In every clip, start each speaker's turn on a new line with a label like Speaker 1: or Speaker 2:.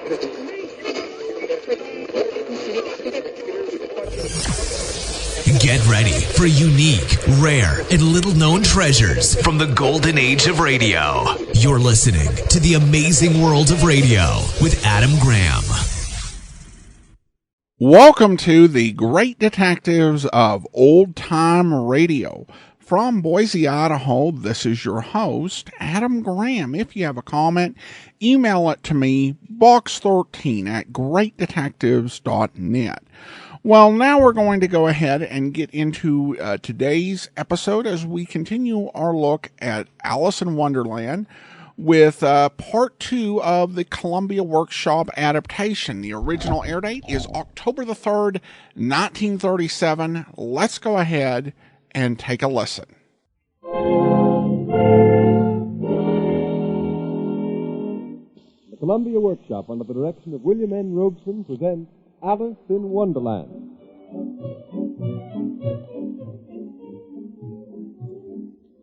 Speaker 1: Get ready for unique, rare, and little-known treasures from the golden age of radio. You're listening to The Amazing World of Radio with Adam Graham.
Speaker 2: Welcome to the Great Detectives of Old Time Radio. From Boise, Idaho, this is your host, Adam Graham. If you have a comment, email it to me, box13@greatdetectives.net. Well, now we're going to go ahead and get into today's episode as we continue our look at Alice in Wonderland with part 2 of the Columbia Workshop adaptation. The original air date is October the 3rd, 1937. Let's go ahead and take a listen.
Speaker 3: The Columbia Workshop, under the direction of William N. Robeson, presents Alice in Wonderland.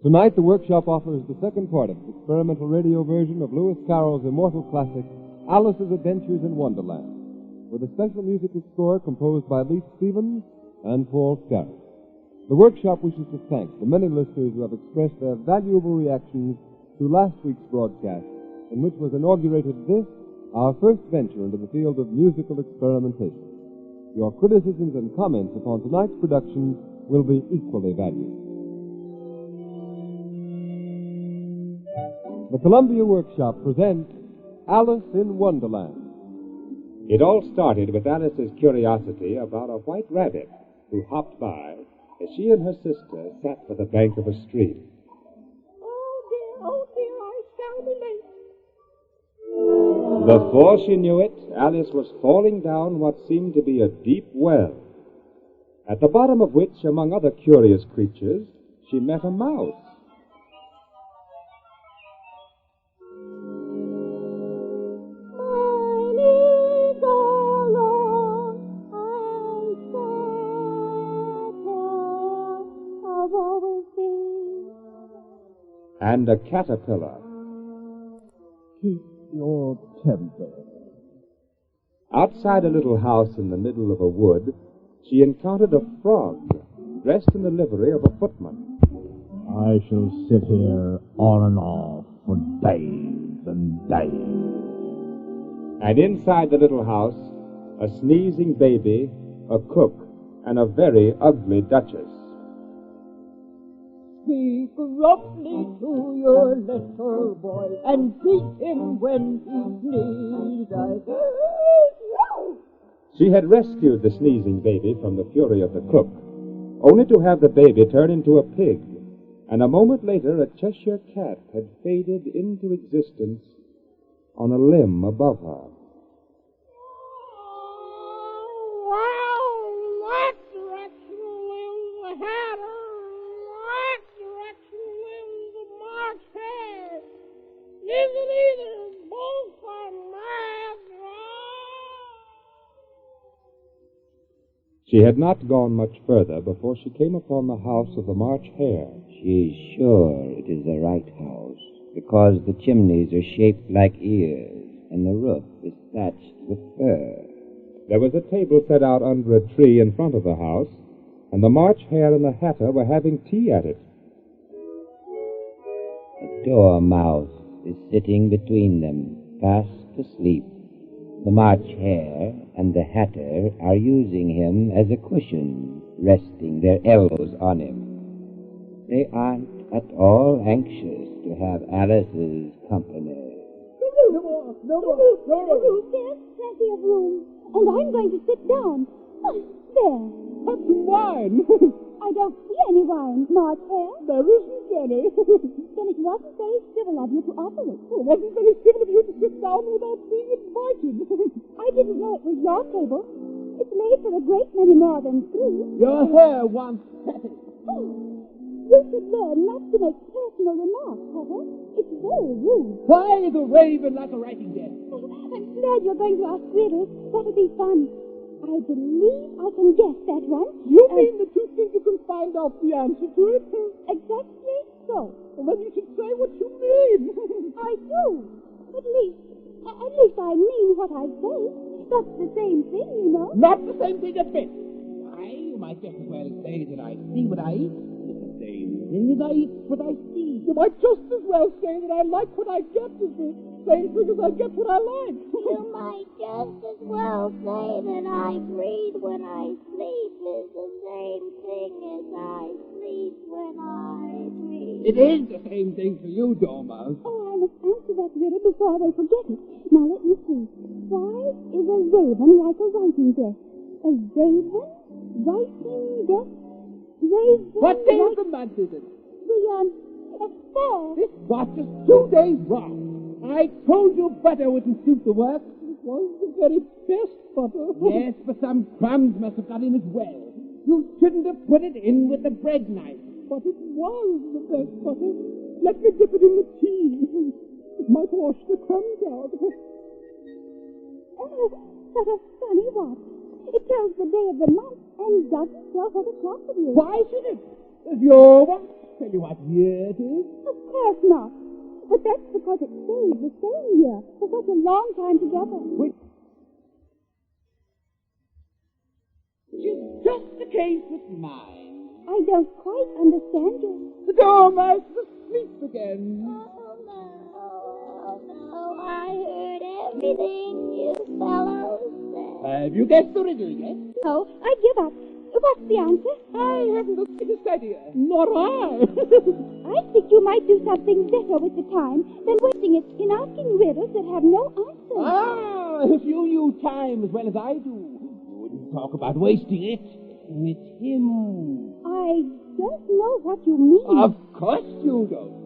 Speaker 3: Tonight, the workshop offers the second part of the experimental radio version of Lewis Carroll's immortal classic, Alice's Adventures in Wonderland, with a special musical score composed by Lee Stevens and Paul Scarrett. The workshop wishes to thank the many listeners who have expressed their valuable reactions to last week's broadcast, in which was inaugurated this, our first venture into the field of musical experimentation. Your criticisms and comments upon tonight's production will be equally valued. The Columbia Workshop presents Alice in Wonderland.
Speaker 4: It all started with Alice's curiosity about a white rabbit who hopped by as she and her sister sat by the bank of a stream.
Speaker 5: Oh dear, I shall be late.
Speaker 4: Before she knew it, Alice was falling down what seemed to be a deep well, at the bottom of which, among other curious creatures, she met a mouse. And a caterpillar.
Speaker 3: Keep your temper.
Speaker 4: Outside a little house in the middle of a wood, she encountered a frog, dressed in the livery of a footman.
Speaker 6: I shall sit here on and off for days and days.
Speaker 4: And inside the little house, a sneezing baby, a cook, and a very ugly duchess.
Speaker 5: Speak roughly to your little boy and beat him when he sneezes.
Speaker 4: She had rescued the sneezing baby from the fury of the cook, only to have the baby turn into a pig, and a moment later a Cheshire cat had faded into existence on a limb above her.
Speaker 5: March Hare. Both are mad.
Speaker 4: She had not gone much further before she came upon the house of the March Hare.
Speaker 7: She is sure it is the right house, because the chimneys are shaped like ears, and the roof is thatched with fur.
Speaker 4: There was a table set out under a tree in front of the house, and the March Hare and the Hatter were having tea at it.
Speaker 7: A dormouse is sitting between them, fast asleep. The March Hare and the Hatter are using him as a cushion, resting their elbows on him. They aren't at all anxious to have Alice's company.
Speaker 5: No more. There's plenty of room, and I'm going to sit down. There.
Speaker 3: Have some wine.
Speaker 5: I don't see any wine, March Hare.
Speaker 3: There isn't any.
Speaker 5: Then it wasn't very civil of you to offer it.
Speaker 3: It wasn't very civil of you to sit down without being invited.
Speaker 5: I didn't know it was your table. It's made for a great many more than three.
Speaker 3: Your hair wants setting.
Speaker 5: You should learn not to make personal remarks, Heather. It's very rude.
Speaker 3: Try the raven at the writing desk.
Speaker 5: I'm glad you're going to ask riddles. That'll be fun. I believe I can guess that one.
Speaker 3: You mean that you think you can find out the answer to it?
Speaker 5: Exactly so.
Speaker 3: Well, then you should say what you mean.
Speaker 5: I do. At least I mean
Speaker 8: what I say. That's the same thing, you know.
Speaker 9: Not the same thing a bit. You might just as well say that I see what I eat. It's the same thing as I eat what I see. You might just as well say that I like what I get as the same thing as I get what I like.
Speaker 5: You might just as well say that I breathe when I sleep is the same thing as I sleep when I breathe.
Speaker 9: It is the same thing for you, Dormouse.
Speaker 8: Oh, I must answer that riddle before they forget it. Now, let me see. Why is a raven like a writing desk? A raven writing desk? Raven...
Speaker 9: What day of the month is it?
Speaker 8: The 4th.
Speaker 9: This watch is 2 days wrong. I told you butter wouldn't suit the work.
Speaker 8: It was the very best butter.
Speaker 9: Yes, but some crumbs must have got in as well. You shouldn't have put it in with the bread knife.
Speaker 8: But it was the best butter. Let me dip it in the tea. It might wash the crumbs out. Oh, what a funny watch. It tells the day of the month and doesn't tell what o'clock it is.
Speaker 9: Why should it? Does your watch tell you what year it is?
Speaker 8: Of course not. But that's because it stays the same year for such a long time together.
Speaker 9: Which is just the case with mine.
Speaker 8: I don't quite understand you.
Speaker 9: The Dormouse is asleep again.
Speaker 5: Oh, no, I heard everything you fellows said.
Speaker 9: Have you guessed the riddle yet?
Speaker 8: Oh, I give up. What's the answer?
Speaker 9: I haven't the slightest idea. Nor I.
Speaker 8: I think you might do something better with the time than wasting it in asking riddles that have no answer.
Speaker 9: If you knew time as well as I do, you wouldn't talk about wasting it. It's him.
Speaker 8: I don't know what you mean.
Speaker 9: Of course you don't.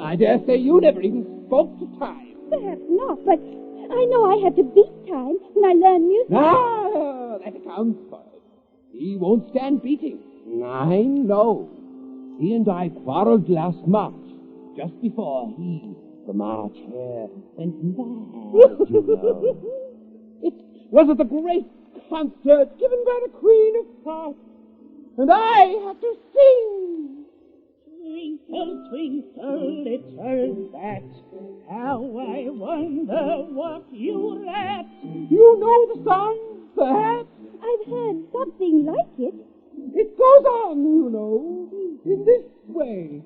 Speaker 9: I dare say you never even spoke to time.
Speaker 8: Perhaps not, but I know I had to beat time when I learned music.
Speaker 9: That accounts for it. He won't stand beating. I know. He and I quarreled last March, just before he, the March Hare, went mad, you know. It was at the great concert given by the Queen of Hearts, and I had to sing.
Speaker 5: Twinkle, twinkle, little bat, how I wonder what you're at.
Speaker 9: You know the song, perhaps?
Speaker 8: I've heard something like it.
Speaker 9: It goes on, you know, in this way.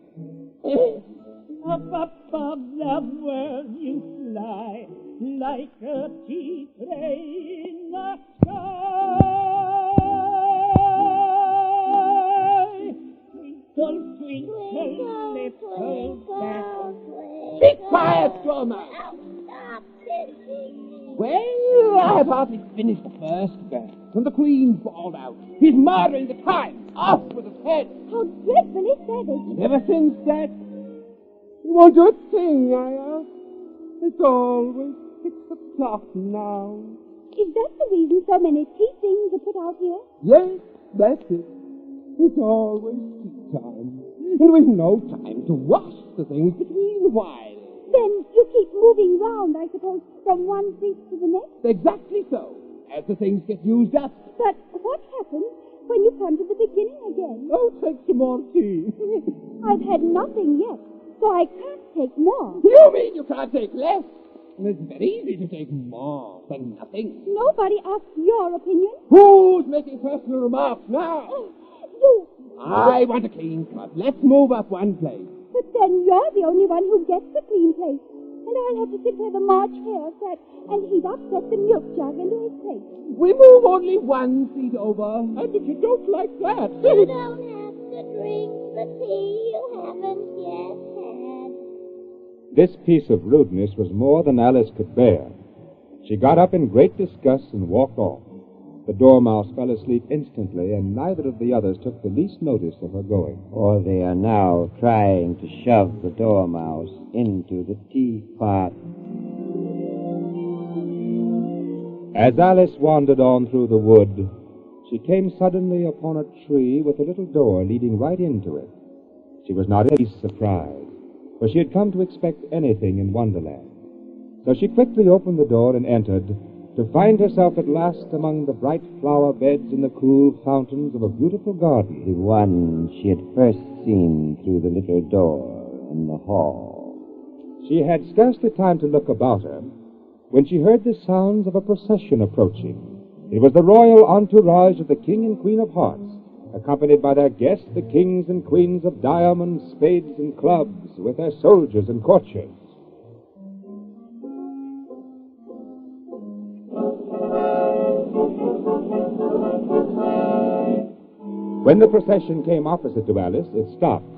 Speaker 5: Up above the world you fly, like a tea tray in the sky. Twinkle, twinkle, little bat.
Speaker 9: Be quiet, Dormouse.
Speaker 5: Stop kissing.
Speaker 9: Well, I have hardly finished the first verse when the Queen bawled out, "He's murdering the time! Off with his head!"
Speaker 8: How dreadfully savage.
Speaker 9: And ever since that, he won't do a thing, I ask. It's always 6 o'clock now.
Speaker 8: Is that the reason so many tea things are put out here?
Speaker 9: Yes, that's it. It's always tea time. And we've no time to wash the things between while.
Speaker 8: Then you keep moving round, I suppose, from one seat to the next?
Speaker 9: Exactly so, as the things get used up.
Speaker 8: But what happens when you come to the beginning again?
Speaker 9: Oh, take some more tea.
Speaker 8: I've had nothing yet, so I can't take more.
Speaker 9: You mean you can't take less? It's very easy to take more than nothing.
Speaker 8: Nobody asked your opinion.
Speaker 9: Who's making personal remarks now?
Speaker 8: You.
Speaker 9: I want a clean cut. Let's move up one place.
Speaker 8: But then you're the only one who gets the clean place. And I'll have to sit where the March Hare sat, and he'd upset the milk jug into his plate.
Speaker 9: We move only one seat over. And if you don't like that...
Speaker 5: You don't have to drink the tea you haven't yet had.
Speaker 4: This piece of rudeness was more than Alice could bear. She got up in great disgust and walked off. The Dormouse fell asleep instantly, and neither of the others took the least notice of her going.
Speaker 7: For they are now trying to shove the Dormouse into the teapot.
Speaker 4: As Alice wandered on through the wood, she came suddenly upon a tree with a little door leading right into it. She was not in the least surprised, for she had come to expect anything in Wonderland. So she quickly opened the door and entered, to find herself at last among the bright flower beds and the cool fountains of a beautiful garden.
Speaker 7: The one she had first seen through the little door in the hall.
Speaker 4: She had scarcely time to look about her when she heard the sounds of a procession approaching. It was the royal entourage of the King and Queen of Hearts, accompanied by their guests, the kings and queens of diamonds, spades, and clubs, with their soldiers and courtiers. When the procession came opposite to Alice, it stopped,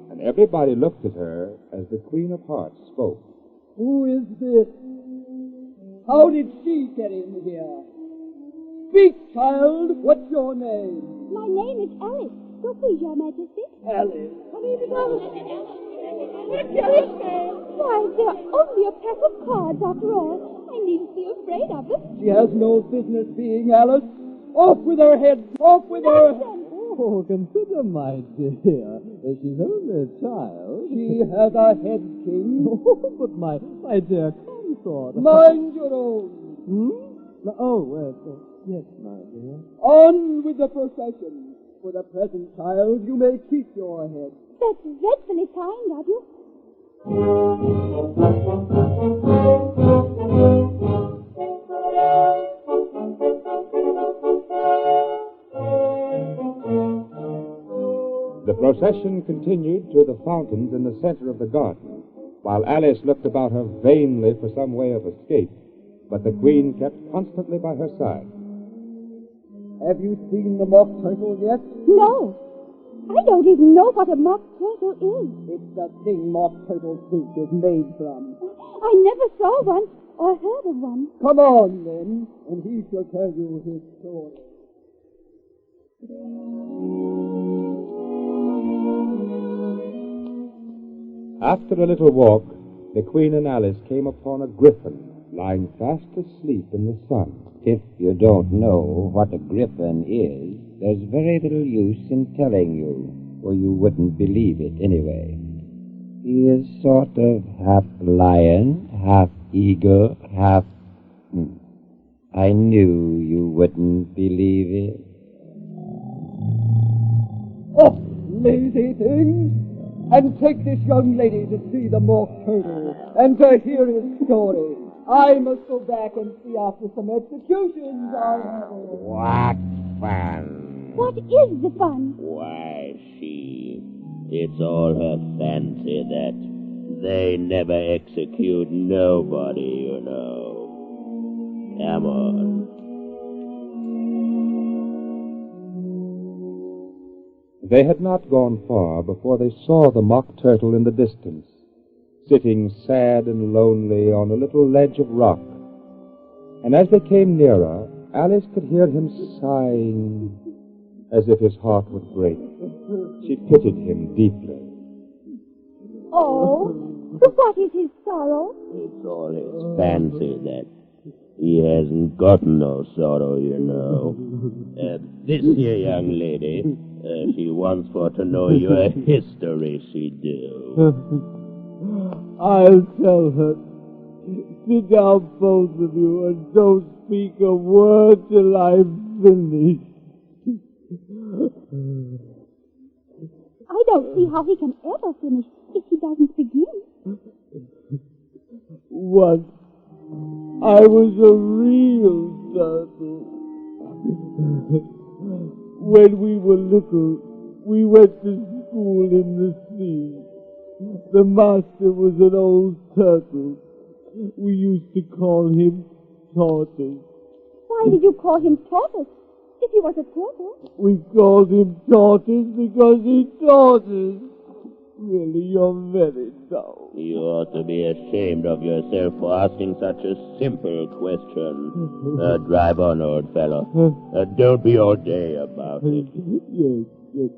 Speaker 4: and everybody looked at her as the Queen of Hearts spoke.
Speaker 10: Who is this? How did she get in here? Speak, child. What's your name?
Speaker 8: My name is Alice. So please, Your Majesty.
Speaker 10: Alice.
Speaker 8: My name is Alice. Why, they're only a pack of cards after all. I needn't be afraid of them.
Speaker 10: She has no business being Alice. Off with her head. Off with her head.
Speaker 11: Oh, consider, my dear, she's only a child.
Speaker 10: She has a head, King.
Speaker 11: Oh, but my dear consort.
Speaker 10: Mind your own.
Speaker 11: Yes, my dear.
Speaker 10: On with the procession. For the present, child, you may keep your head.
Speaker 8: That's dreadfully kind of you.
Speaker 4: The procession continued to the fountains in the center of the garden, while Alice looked about her vainly for some way of escape, but the Queen kept constantly by her side.
Speaker 10: Have you seen the mock turtle yet?
Speaker 8: No. I don't even know what a mock turtle is.
Speaker 10: It's the thing mock turtle soup is made from.
Speaker 8: I never saw one or heard of one.
Speaker 10: Come on, then, and he shall tell you his story.
Speaker 4: After a little walk, the Queen and Alice came upon a griffin lying fast asleep in the sun.
Speaker 7: If you don't know what a griffin is, there's very little use in telling you, or you wouldn't believe it anyway. He is sort of half lion, half eagle, half... I knew you wouldn't believe it.
Speaker 10: Oh, lazy thing! And take this young lady to see the mock turtle, and to hear his story. I must go back and see after some executions.
Speaker 7: What fun?
Speaker 8: What is the fun?
Speaker 12: Why, it's all her fancy that they never execute nobody, you know. Come on.
Speaker 4: They had not gone far before they saw the mock turtle in the distance, sitting sad and lonely on a little ledge of rock. And as they came nearer, Alice could hear him sighing as if his heart would break. She pitied him deeply.
Speaker 8: Oh, what is his sorrow?
Speaker 12: It's all his fancy that he hasn't got no sorrow, you know. This here young lady, she wants for to know your history, she do.
Speaker 11: I'll tell her. Sit down, both of you, and don't speak a word till I'm finished.
Speaker 8: I don't see how he can ever finish if he doesn't begin.
Speaker 11: Once, I was a real turtle. When we were little, we went to school in the sea. The master was an old turtle. We used to call him Tortoise.
Speaker 8: Why did you call him Tortoise if he was a turtle?
Speaker 11: We called him Tortoise because he taught us. Really, you're very dull.
Speaker 12: You ought to be ashamed of yourself for asking such a simple question. Drive on, old fellow. Don't be all day about it.
Speaker 11: Yes.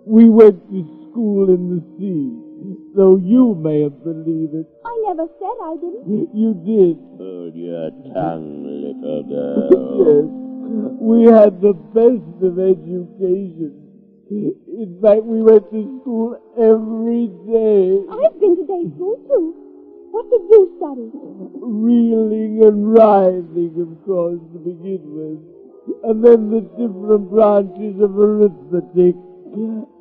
Speaker 11: We went to school in the sea, though you mayn't believe it.
Speaker 8: I never said I didn't.
Speaker 11: You did.
Speaker 12: Hold your tongue, little girl.
Speaker 11: Yes. We had the best of education. In fact, we went to school every day.
Speaker 8: I've been to day school, too. What did you study?
Speaker 11: Reeling and writhing, of course, to begin with. And then the different branches of arithmetic.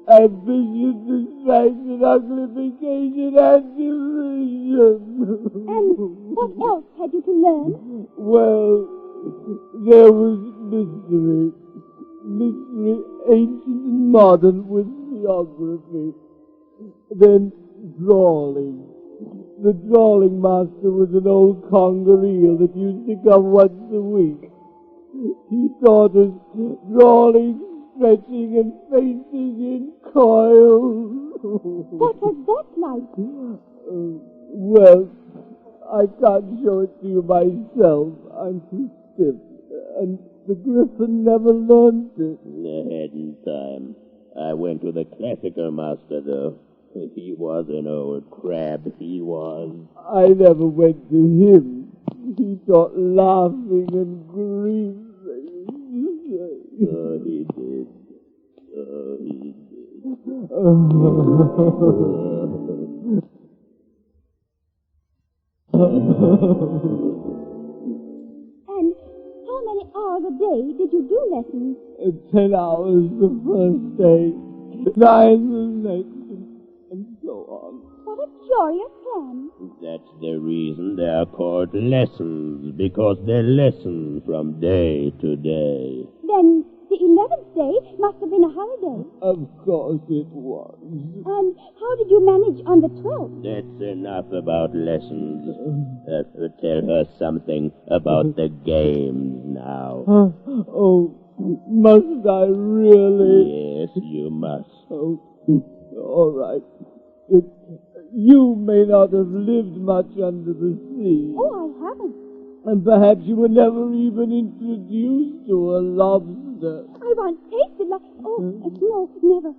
Speaker 11: ambition, distraction, uglification, and derision.
Speaker 8: And what else had you to learn?
Speaker 11: Well, there was mystery. Mystery, ancient and modern, with geography. Then drawing. The drawing master was an old conger eel that used to come once a week. He taught us drawing, stretching, and facing in coils.
Speaker 8: What was that like?
Speaker 11: Well, I can't show it to you myself. I'm too stiff. And the griffin never learned it.
Speaker 12: I hadn't time. I went to the classical master, though. He was an old crab, he was.
Speaker 11: I never went to him. He taught laughing and grieving.
Speaker 12: Oh, he did. Oh, he did.
Speaker 8: And how many hours a day did you do lessons?
Speaker 11: 10 hours the first day, 9 the next, and so on.
Speaker 8: What a curious plan.
Speaker 12: That's the reason they are called lessons, because they lesson from day to day.
Speaker 8: Then the 11th day must have been a holiday.
Speaker 11: Of course it was.
Speaker 8: And how did you manage on the 12th?
Speaker 12: That's enough about lessons. Tell her something about the games now.
Speaker 11: Oh, must I really?
Speaker 12: Yes, you must.
Speaker 11: Oh, all right. You may not have lived much under the sea.
Speaker 8: Oh, I haven't.
Speaker 11: And perhaps you were never even introduced to a lobster.
Speaker 8: I once tasted Oh, no, never.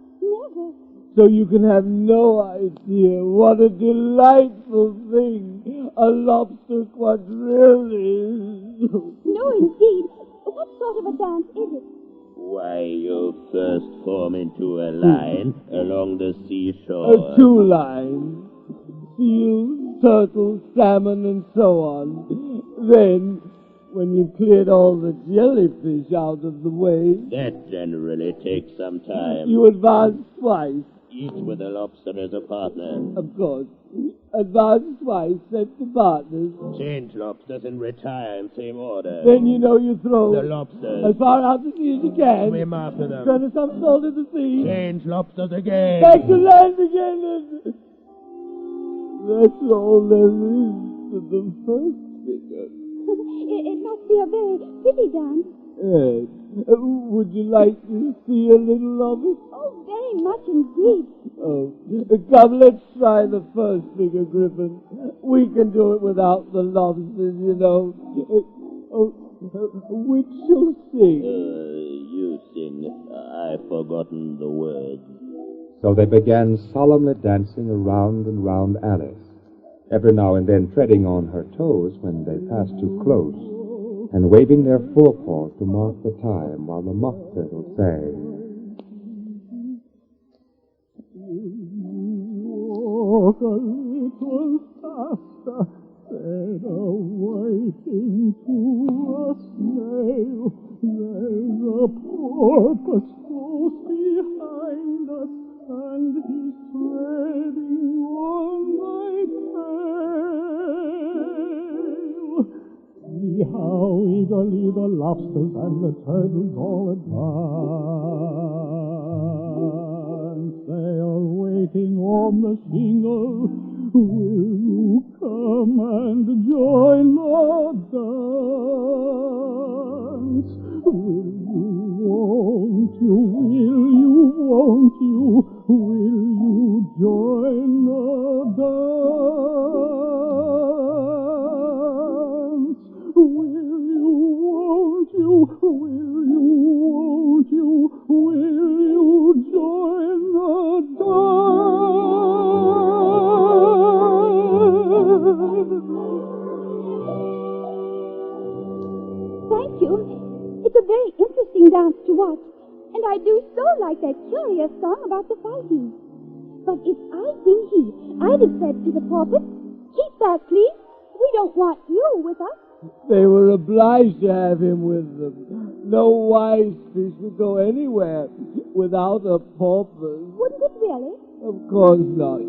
Speaker 11: So you can have no idea what a delightful thing a lobster quadrille is.
Speaker 8: No, indeed. What sort of a dance is it?
Speaker 12: Why, you first form into a line along the seashore.
Speaker 11: 2 lines. Seals, turtles, salmon, and so on. Then, when you've cleared all the jellyfish out of the way...
Speaker 12: That generally takes some time.
Speaker 11: You advance twice.
Speaker 12: Each with a lobster as a partner.
Speaker 11: Of course. Advance twice, set the partners.
Speaker 12: Change lobsters and retire in same order.
Speaker 11: Then you know you throw...
Speaker 12: The lobsters.
Speaker 11: As far out to sea as you can.
Speaker 12: Swim after them.
Speaker 11: Turn some salt in the sea.
Speaker 12: Change lobsters again.
Speaker 11: Back to land again and... That's all there is to the first figure.
Speaker 8: It must be a very pretty dance.
Speaker 11: Yes. Would you like to see a little of it?
Speaker 8: Oh, very much indeed.
Speaker 11: Oh, come, let's try the first figure, Griffin. We can do it without the lobsters, you know. Which shall sing?
Speaker 12: You sing. I've forgotten the words.
Speaker 4: So they began solemnly dancing around and round Alice, every now and then treading on her toes when they passed too close, and waving their forepaws to mark the time while the mock turtle sang.
Speaker 6: Walk a little faster, said a waiting to a snail. There's a porpoise close behind us, and he's treading on my tail. See how eagerly the lobsters and the turtles all advance. They are waiting on the shingle. Will you come and join the dance? Will you, won't you, will you, won't you, will you join the dance? Will you, won't you, will you, won't you, will you join the dance?
Speaker 8: Thank you. It's a very interesting dance to watch, and I do so like that curious song about the fighting. But if I'd been he, I'd have said to the porpoise, "Keep back, please. We don't want you with us."
Speaker 11: They were obliged to have him with them. No wise fish would go anywhere without a porpoise.
Speaker 8: Wouldn't it really?
Speaker 11: Of course not.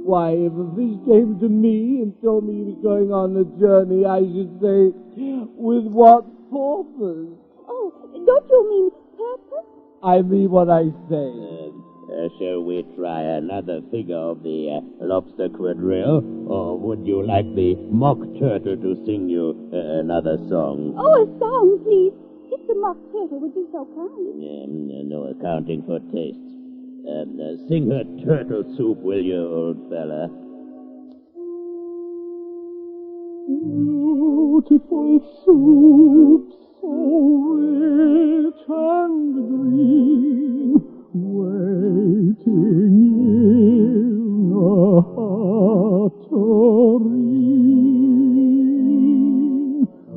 Speaker 11: Why, if a fish came to me and told me he was going on a journey, I should say, with what purpose?
Speaker 8: Oh, don't you mean purpose?
Speaker 11: I mean what I say.
Speaker 12: Shall we try another figure of the lobster quadrille? Or would you like the mock turtle to sing you another song?
Speaker 8: Oh, a song, please. If the mock turtle would be so kind.
Speaker 12: No accounting for tastes. Sing her turtle soup, will you, old fella?
Speaker 6: Beautiful soup, so rich and green, waiting in a hot tureen.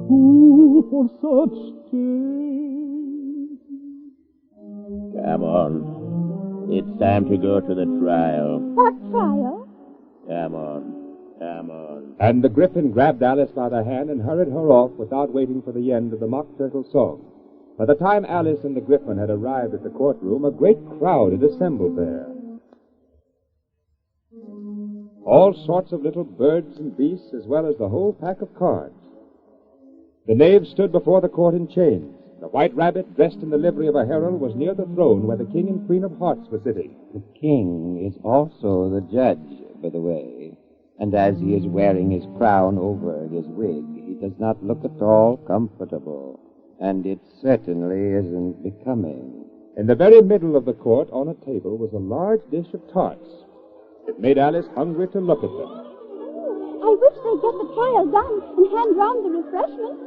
Speaker 6: Who for such days?
Speaker 12: Come on. It's time to go to the trial.
Speaker 8: What trial?
Speaker 12: Come on. Come on.
Speaker 4: And the Gryphon grabbed Alice by the hand and hurried her off without waiting for the end of the Mock Turtle song. By the time Alice and the Gryphon had arrived at the courtroom, a great crowd had assembled there. All sorts of little birds and beasts, as well as the whole pack of cards. The knaves stood before the court in chains. The White Rabbit, dressed in the livery of a herald, was near the throne where the King and Queen of Hearts were sitting.
Speaker 7: The king is also the judge, by the way, and as he is wearing his crown over his wig, he does not look at all comfortable, and it certainly isn't becoming.
Speaker 4: In the very middle of the court, on a table, was a large dish of tarts. It made Alice hungry to look at them.
Speaker 8: I wish they'd get the trial done and hand round the refreshments.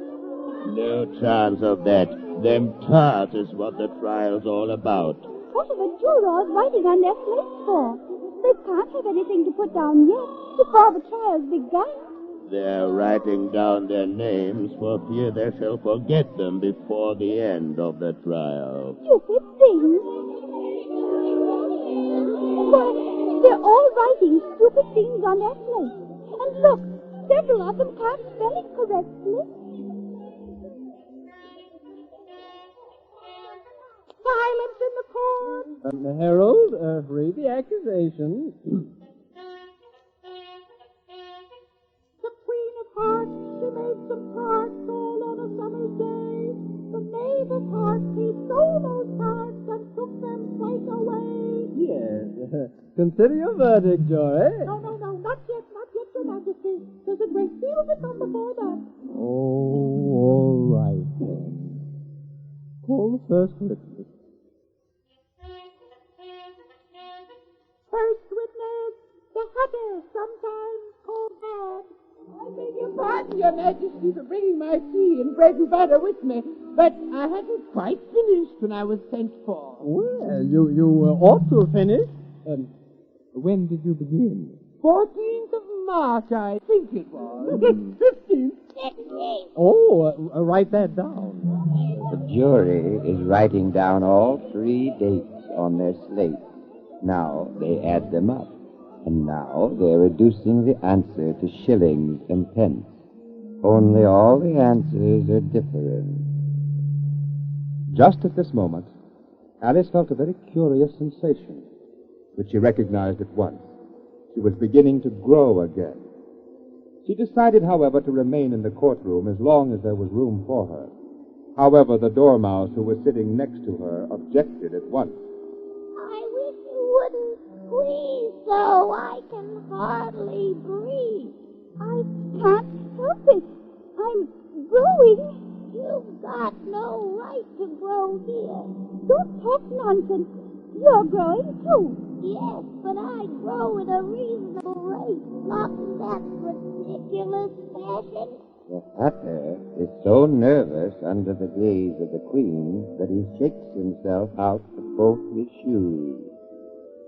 Speaker 12: No chance of that. Them tarts is what the trial's all about.
Speaker 8: What are the jurors writing on their slates for? They can't have anything to put down yet before the trial's begun.
Speaker 12: They're writing down their names for fear they shall forget them before the end of the trial.
Speaker 8: Stupid things. Why, they're all writing stupid things on their slates. And look, several of them can't spell it correctly. Silence in the court.
Speaker 10: Herald, read the accusation.
Speaker 5: The Queen of Hearts, she made some tarts all on a summer's day. The Knave of Hearts, he stole those tarts and took them quite away.
Speaker 10: Yes. Consider your verdict, Jory.
Speaker 5: No, not yet, Your Majesty. There's a great deal to come before that.
Speaker 10: Oh, all right, then. Call the first witness.
Speaker 5: First witness, the Hatter, sometimes called Had.
Speaker 9: I beg your pardon, Your Majesty, for bringing my tea and bread and butter with me, but I hadn't quite finished when I was sent for.
Speaker 10: Well, you ought to finish. When did you begin?
Speaker 9: 14th of March, I think it was. 15th.
Speaker 10: Oh, write that down.
Speaker 7: The jury is writing down all 3 dates on their slate. Now they add them up, and now they're reducing the answer to shillings and pence. Only all the answers are different.
Speaker 4: Just at this moment, Alice felt a very curious sensation, which she recognized at once. She was beginning to grow again. She decided, however, to remain in the courtroom as long as there was room for her. However, the dormouse who was sitting next to her objected at once.
Speaker 5: I wish you wouldn't squeeze so I can hardly breathe.
Speaker 8: I can't help it. I'm growing.
Speaker 5: You've got no right to grow here.
Speaker 8: Don't talk nonsense. You're growing too.
Speaker 5: Yes, but I grow at a reasonable rate, not in that ridiculous fashion.
Speaker 7: The Hatter is so nervous under the gaze of the Queen that he shakes himself out of both his shoes.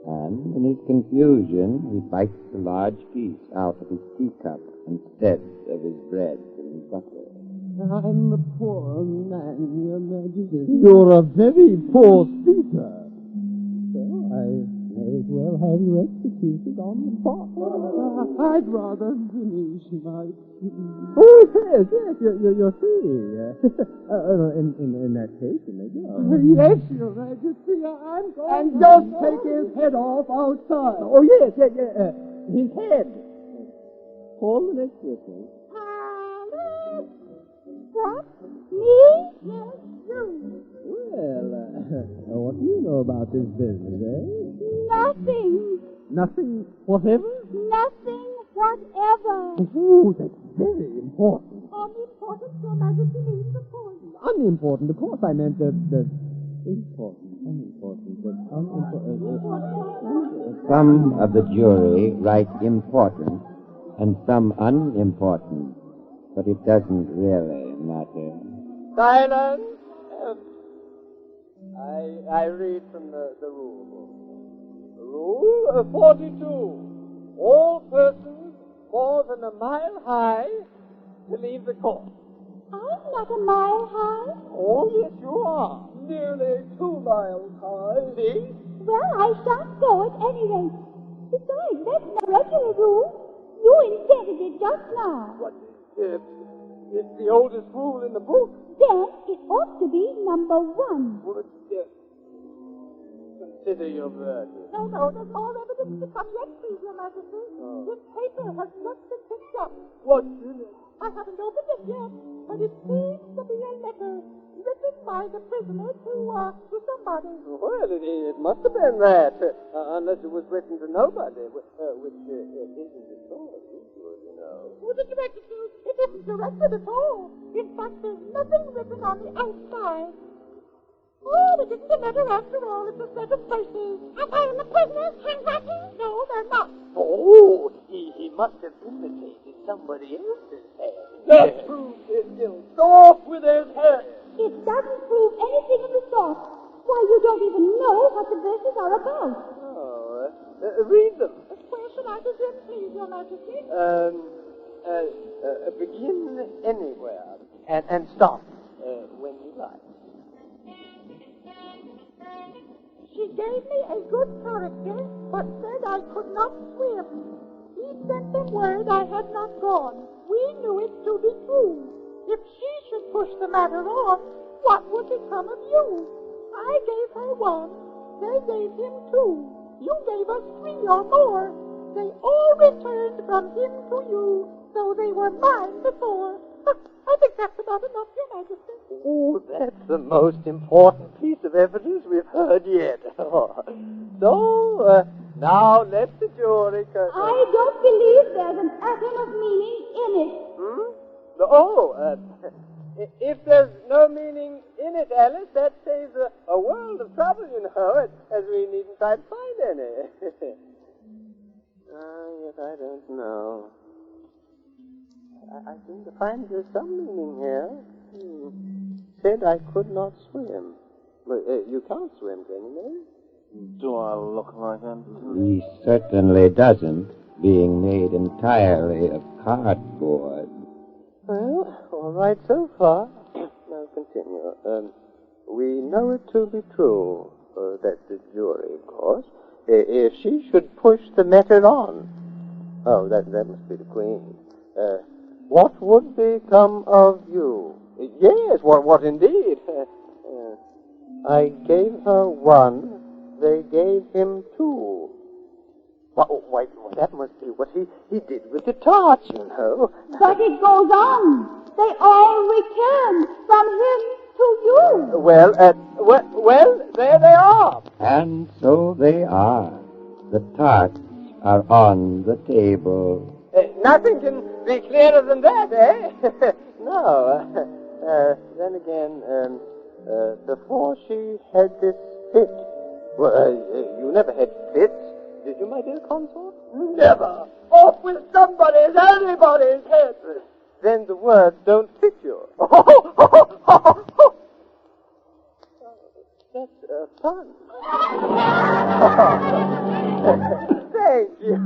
Speaker 7: And in his confusion, he bites a large piece out of his teacup instead of his bread and butter.
Speaker 10: I'm a poor man, Your Majesty. You're a very poor speaker. So I may
Speaker 9: as well have you executed on the spot.
Speaker 10: I'd rather finish my tea.
Speaker 9: Oh, yes, you're free. In that case, you may go.
Speaker 10: Yes, Your Majesty, I'm going. And just take his head off outside.
Speaker 9: Oh, yes. His head. Call the next witness.
Speaker 8: Alice! What? Me?
Speaker 10: Yes, you.
Speaker 9: Well, what do you know about this business, eh?
Speaker 8: Nothing.
Speaker 9: Nothing whatever?
Speaker 8: Nothing whatever.
Speaker 9: Oh, that's very important.
Speaker 10: Unimportant, Your Majesty means the point.
Speaker 9: Unimportant, of course I meant the important, unimportant, but unimportant.
Speaker 7: Some of the jury write important and some unimportant, but it doesn't really matter.
Speaker 10: Silence! I read from the rule. Rule 42. All persons more than a mile high to leave the court.
Speaker 8: I'm not a mile high.
Speaker 10: Oh, yes, you are. Nearly 2 miles high. See?
Speaker 8: Well, I shan't go at any rate. Besides, that's no regular rule. You invented it just now.
Speaker 10: What? It's the oldest rule in the book.
Speaker 8: Then it ought to be number 1.
Speaker 10: Well, consider your verdict. No, there's more evidence to come yet, please, Your Majesty. This paper has just been picked up. What's in it? I haven't opened it yet, but it seems to be a letter written by the prisoner to somebody. Well, it must have been that, unless it was written to nobody, which isn't at all usual, you know. Who's it directed to? It isn't directed at all. In fact, there's nothing written on the outside. Oh, it isn't a letter after all. It's a set of verses. Are they in the prisoner's handwriting? No, they're not. Oh, he must have imitated somebody else's hand. That proves his guilt. Go off with his head.
Speaker 8: It doesn't prove anything of the sort. Why, you don't even know what the verses are about.
Speaker 10: Oh, read them. Where shall I begin, please, Your Majesty? Begin anywhere and stop when you like. She gave me a good character, but said I could not swim. He sent them word I had not gone. We knew it to be true. If she should push the matter on, what would become of you? I gave her 1. They gave him 2. You gave us 3 or more. They all returned from him to you, though they were mine before. I think that's about enough, Your Majesty. Oh, that's the most important piece of evidence we've heard yet. So, now let the jury...
Speaker 8: I don't believe there's an atom of meaning in it.
Speaker 10: If there's no meaning in it, Alice, that saves a world of trouble, you know, as we needn't try to find any. Yes, I don't know. I seem to find there's some meaning here. Said I could not swim. But you can't swim, can you? Do I look like it?
Speaker 7: He certainly doesn't, being made entirely of cardboard.
Speaker 10: Well, all right so far. Now continue. We know it to be true, that the jury, of course, if she should push the matter on. Oh, that must be the Queen. What would become of you? Yes, what indeed? I gave her 1. They gave him 2. Why, that must be what he did with the torch, you know.
Speaker 8: But it goes on. They all returned from him to you.
Speaker 10: Well, there they are.
Speaker 7: And so they are. The tarts are on the table.
Speaker 10: Nothing can be clearer than that, eh? No. Then again, before she had this fit, you never had fits, did you, my dear consort? Never. Off with anybody's head. Then the words don't fit you. That's fun. Thank you.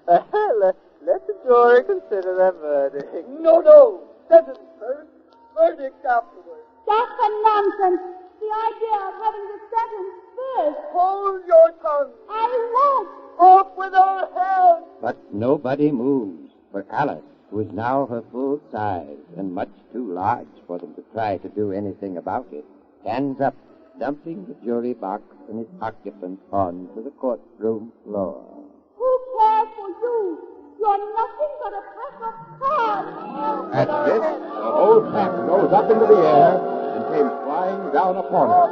Speaker 10: Let the jury consider their verdict. No. Sentence first, verdict afterwards.
Speaker 8: That's a nonsense. The the idea of having the second fish.
Speaker 9: Hold your tongue.
Speaker 8: I won't.
Speaker 9: Off with her head.
Speaker 7: But nobody moves, for Alice, who is now her full size and much too large for them to try to do anything about it, stands up, dumping the jury box and its occupant onto the courtroom floor.
Speaker 8: Who cares for you? You're nothing but a pack of cards.
Speaker 4: At this, the whole pack rose up into the air and came flying down upon her.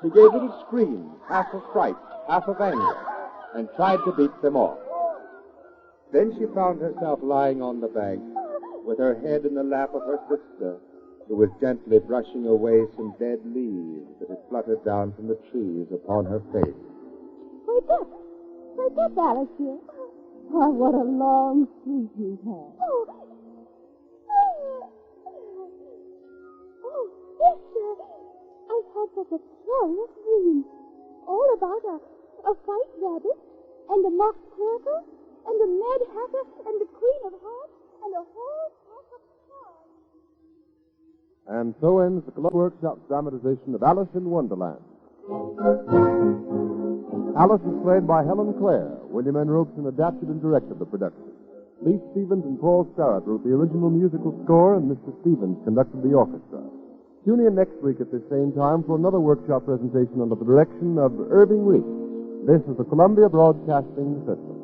Speaker 4: She gave little screams, half of fright, half of anger, and tried to beat them off. Then she found herself lying on the bank, with her head in the lap of her sister, who was gently brushing away some dead leaves that had fluttered down from the trees upon her face.
Speaker 8: Wake up. Wake up, Alice, dear. Oh, what a long sleep you've had. Oh, sister, I've had such a curious dream. All about a white rabbit, and a mock turtle, and a Mad Hatter, and the Queen of Hearts, and a whole pack of cards.
Speaker 3: And so ends the Columbia Workshop's dramatization of Alice in Wonderland. Alice is played by Helen Clare. William N. Robeson adapted and directed the production. Lee Stevens and Paul Starrett wrote the original musical score, and Mr. Stevens conducted the orchestra. Tune in next week at this same time for another workshop presentation under the direction of Irving Reese. This is the Columbia Broadcasting System.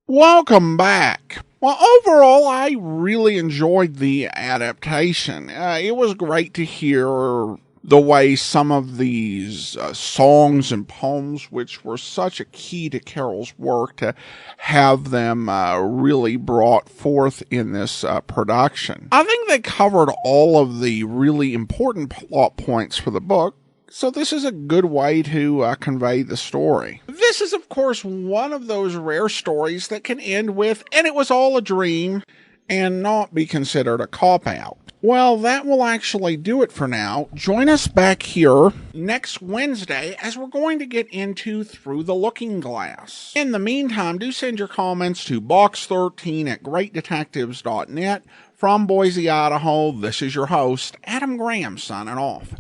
Speaker 2: Welcome back. Well, overall, I really enjoyed the adaptation. It was great to hear the way some of these songs and poems, which were such a key to Carol's work, to have them really brought forth in this production. I think they covered all of the really important plot points for the book, so this is a good way to convey the story. This is, of course, one of those rare stories that can end with, and it was all a dream, and not be considered a cop-out. Well, that will actually do it for now. Join us back here next Wednesday as we're going to get into Through the Looking Glass. In the meantime, do send your comments to box13@greatdetectives.net. From Boise, Idaho, this is your host, Adam Graham, signing off.